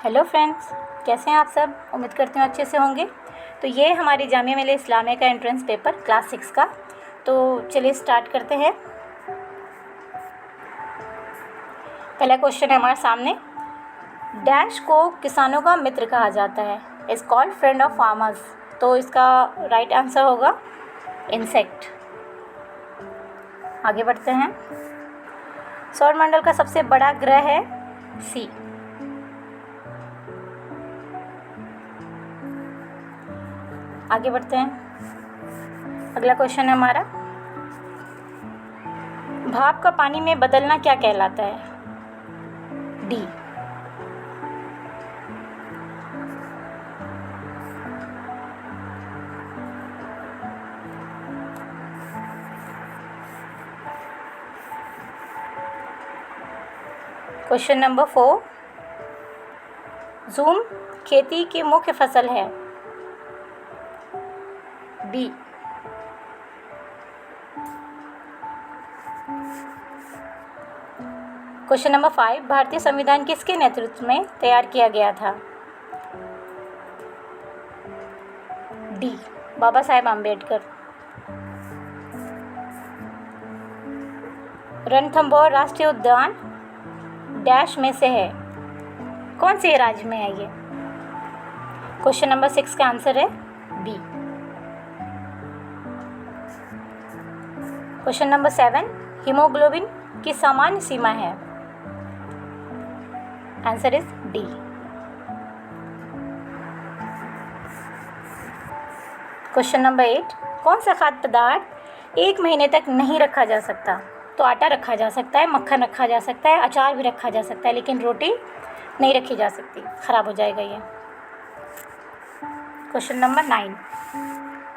Hello friends, कैसे हैं आप सब। उम्मीद करती हूँ अच्छे से होंगे। तो ये हमारी जामिया मिल्लिया इस्लामिया का एंट्रेंस पेपर क्लास 6 का। तो चलिए स्टार्ट करते हैं। पहला क्वेश्चन है हमारे सामने। डैश को किसानों का मित्र कहा जाता है, is called friend of farmers. तो इसका राइट आंसर होगा इंसेक्ट। आगे बढ़ते हैं। सौरमंडल का सबसे बड़ा ग्रह है सी। आगे बढ़ते हैं। अगला क्वेश्चन है हमारा, भाप का पानी में बदलना क्या कहलाता है। डी। क्वेश्चन नंबर 4, जूम खेती की मुख्य फसल है। बी। क्वेश्चन नंबर 5, भारतीय संविधान किसके नेतृत्व में तैयार किया गया था। डी, बाबा साहेब आम्बेडकर। रणथंभौर राष्ट्रीय उद्यान डैश में से है, कौन से राज्य में है ये। क्वेश्चन नंबर 6 का आंसर है बी। क्वेश्चन नंबर 7, हीमोग्लोबिन की सामान्य सीमा है। Answer is D. Question number 8, कौन सा खाद्य पदार्थ 1 महीने तक नहीं रखा जा सकता। तो आटा रखा जा सकता है, मक्खन रखा जा सकता है, अचार भी रखा जा सकता है, लेकिन रोटी नहीं रखी जा सकती, खराब हो जाएगा ये। क्वेश्चन नंबर 9,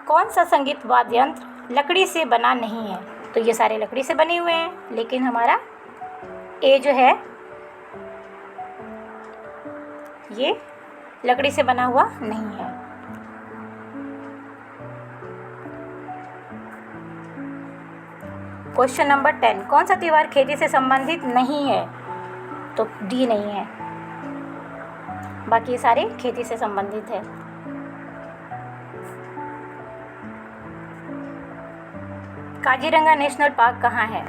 कौन सा संगीत वाद्य यंत्र लकड़ी से बना नहीं है। तो ये सारे लकड़ी से बने हुए हैं, लेकिन हमारा ए जो है ये लकड़ी से बना हुआ नहीं है। क्वेश्चन नंबर 10, कौन सा त्योहार खेती से संबंधित नहीं है। तो डी नहीं है, बाकी ये सारे खेती से संबंधित है। काजीरंगा नेशनल पार्क कहाँ है।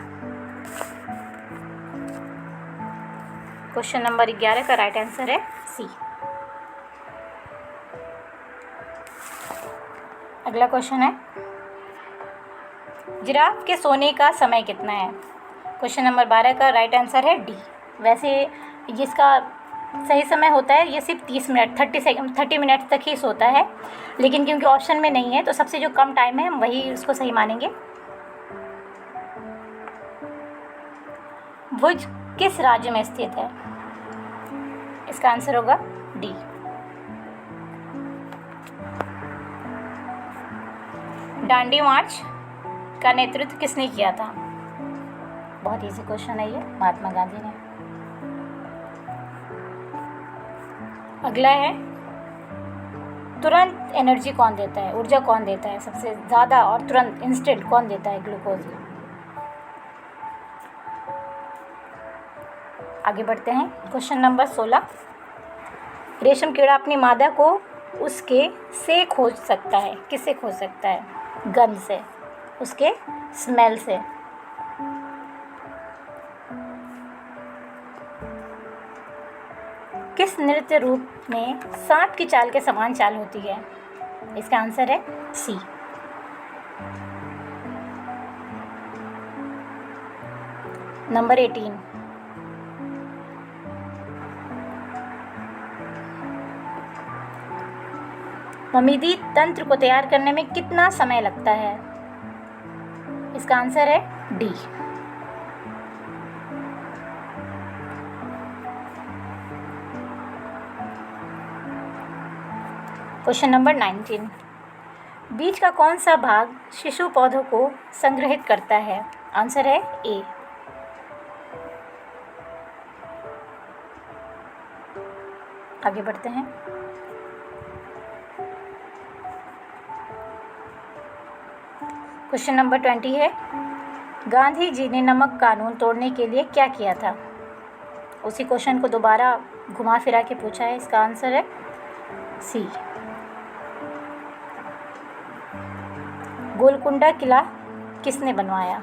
क्वेश्चन नंबर 11 का राइट आंसर है सी। अगला क्वेश्चन है, जिराफ के सोने का समय कितना है। क्वेश्चन नंबर 12 का राइट आंसर है डी। वैसे जिसका सही समय होता है ये सिर्फ 30 मिनट 30 मिनट तक ही सोता है, लेकिन क्योंकि ऑप्शन में नहीं है तो सबसे जो कम टाइम है हम वही उसको सही मानेंगे। भुज किस राज्य में स्थित है। इसका आंसर होगा डी। दांडी मार्च का नेतृत्व किसने किया था। बहुत इजी क्वेश्चन है ये, महात्मा गांधी ने। अगला है, तुरंत एनर्जी कौन देता है, ऊर्जा कौन देता है सबसे ज़्यादा और तुरंत इंस्टेंट कौन देता है। ग्लूकोज। आगे बढ़ते हैं। क्वेश्चन नंबर 16, रेशम कीड़ा अपनी मादा को उसके से खोज सकता है, किससे खोज सकता है। गंध से, उसके स्मेल से। किस नृत्य रूप में सांप की चाल के समान चाल होती है। इसका आंसर है सी। नंबर 18, ममीदी तंत्र को तैयार करने में कितना समय लगता है। इसका आंसर है डी। क्वेश्चन नंबर 19, बीज का कौन सा भाग शिशु पौधों को संग्रहित करता है। आंसर है ए। आगे बढ़ते हैं। क्वेश्चन नंबर 20 है, गांधी जी ने नमक कानून तोड़ने के लिए क्या किया था। उसी क्वेश्चन को दोबारा घुमा फिरा के पूछा है, इसका आंसर है सी। गोलकुंडा किला किसने बनवाया?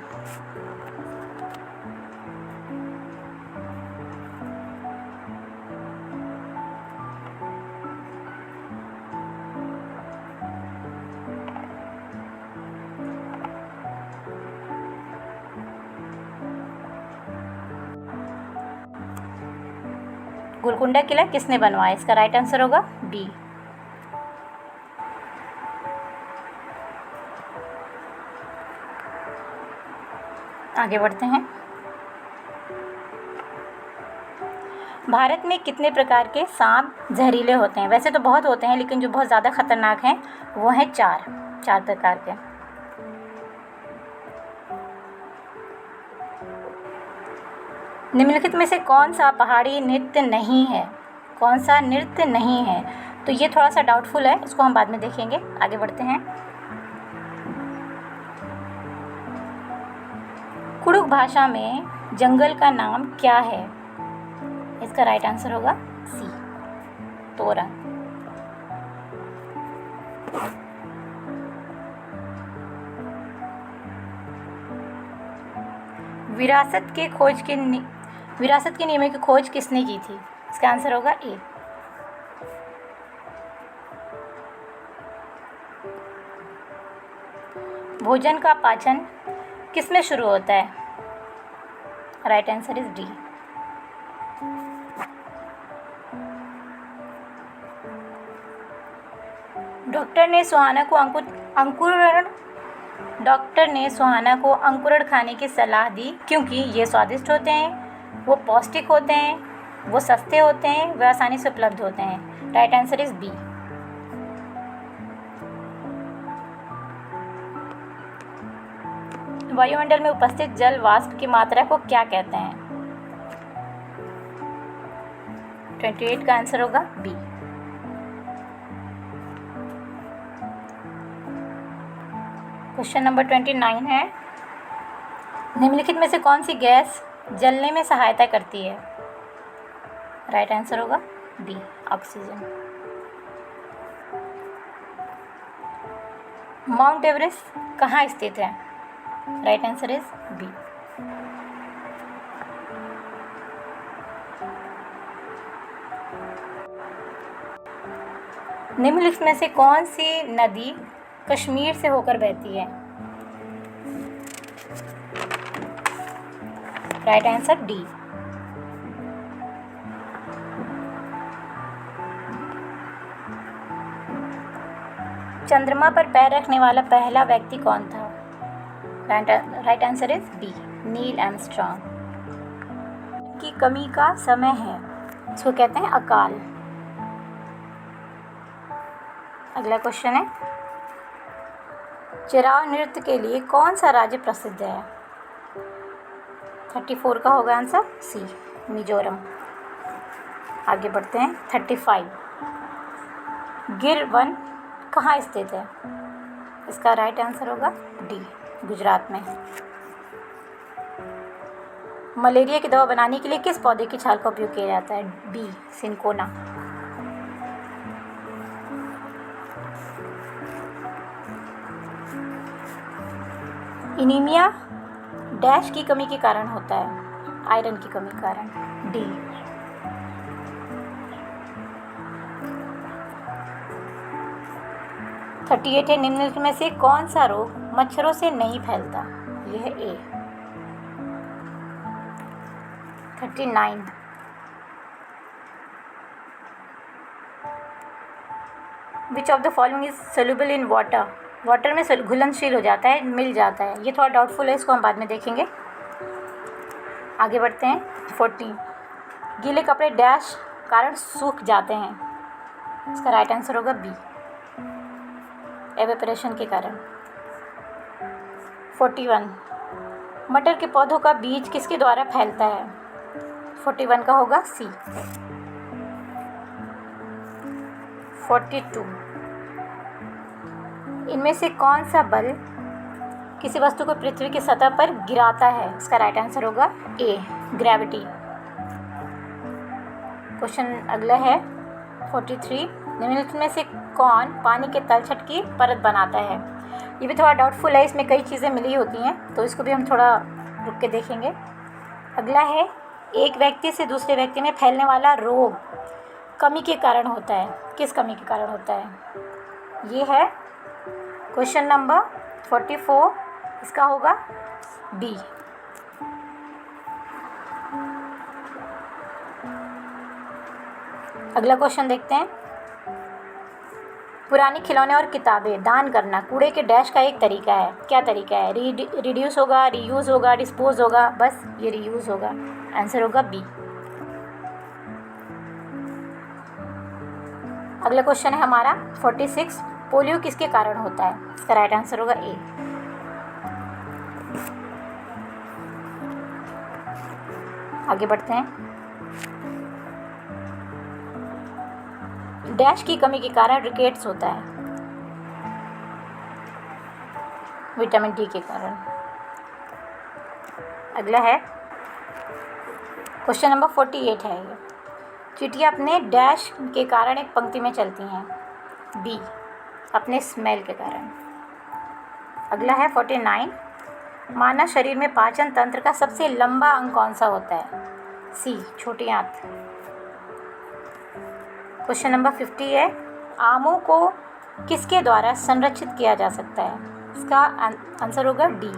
गोलकुंडा किला किसने बनवाया? इसका राइट आंसर होगा बी। आगे बढ़ते हैं। भारत में कितने प्रकार के सांप जहरीले होते हैं? वैसे तो बहुत होते हैं, लेकिन जो बहुत ज़्यादा खतरनाक हैं वो हैं चार प्रकार के। निम्नलिखित में से कौन सा पहाड़ी नृत्य नहीं है? कौन सा नृत्य नहीं है? तो ये थोड़ा सा डाउटफुल है, इसको हम बाद में देखेंगे। आगे बढ़ते हैं। कुड़ुक भाषा में जंगल का नाम क्या है? इसका राइट आंसर होगा सी, तोरंग। विरासत के नियमों की खोज किसने की थी? इसका आंसर होगा ए। भोजन का पाचन किसमें शुरू होता है? Right answer is D. Doctor ने सुहाना को अंकुरण खाने की सलाह दी क्योंकि ये स्वादिष्ट होते हैं, वो पौष्टिक होते हैं, वो सस्ते होते हैं, वे आसानी से उपलब्ध होते हैं। Right answer is B. वायुमंडल में उपस्थित जल वाष्प की मात्रा को क्या कहते हैं? 28 का आंसर होगा बी। क्वेश्चन नंबर 29 है, निम्नलिखित में से कौन सी गैस जलने में सहायता करती है? राइट आंसर होगा बी, ऑक्सीजन। माउंट एवरेस्ट कहाँ स्थित है? Right answer is B. निम्नलिखित में से कौन सी नदी कश्मीर से होकर बहती है? Right answer D. चंद्रमा पर पैर रखने वाला पहला व्यक्ति कौन था? Right answer is B, Neil Armstrong. की कमी का समय है, इसको कहते हैं अकाल। अगला क्वेश्चन है, चिराव नृत्य के लिए कौन सा राज्य प्रसिद्ध है? 34 का होगा आंसर सी, मिजोरम। आगे बढ़ते हैं। 35, गिर वन कहाँ स्थित है? इसका राइट आंसर होगा डी, गुजरात में। मलेरिया की दवा बनाने के लिए किस पौधे की छाल का उपयोग किया जाता है? B, cinchona. एनीमिया डैश की कमी के कारण होता है? आयरन की कमी के कारण, डी। थर्टी एट है, निम्नलिखित में से कौन सा रोग मच्छरों से नहीं फैलता? यह है ए। 39, which of the following is soluble in water? Water में घुलनशील हो जाता है, मिल जाता है। ये थोड़ा डाउटफुल है, इसको हम बाद में देखेंगे। आगे बढ़ते हैं। 40, गीले कपड़े डैश कारण सूख जाते हैं? इसका राइट आंसर होगा बी, एवेपोरेशन के कारण। 41, मटर के पौधों का बीज किसके द्वारा फैलता है? 41 का होगा सी। 42, इनमें से कौन सा बल किसी वस्तु को पृथ्वी की सतह पर गिराता है? इसका राइट आंसर होगा ए, ग्रेविटी। क्वेश्चन अगला है 43, निम्नलिखित में से कौन पानी के तलछट की परत बनाता है? ये भी थोड़ा डाउटफुल है, इसमें कई चीज़ें मिली होती हैं, तो इसको भी हम थोड़ा रुक के देखेंगे। अगला है, एक व्यक्ति से दूसरे व्यक्ति में फैलने वाला रोग कमी के कारण होता है, किस कमी के कारण होता है? ये है क्वेश्चन नंबर 44, इसका होगा बी। अगला क्वेश्चन देखते हैं, पुराने खिलौने और किताबें दान करना कूड़े के डैश का एक तरीका है, क्या तरीका है? रिड्यूस होगा, रीयूज़ होगा, डिस्पोज होगा? बस ये रीयूज़ होगा, आंसर होगा बी। अगला क्वेश्चन है हमारा 46, पोलियो किसके कारण होता है? इसका राइट आंसर होगा ए। आगे बढ़ते हैं, डैश की कमी के कारण रिकेट्स होता है, विटामिन डी के कारण। अगला है क्वेश्चन नंबर 48 है ये, चींटियाँ अपने डैश के कारण एक पंक्ति में चलती हैं, बी, अपने स्मेल के कारण। अगला है 49, मानव शरीर में पाचन तंत्र का सबसे लंबा अंग कौन सा होता है? सी, छोटी आंत। क्वेश्चन नंबर 50 है, आमों को किसके द्वारा संरक्षित किया जा सकता है? इसका आंसर होगा डी,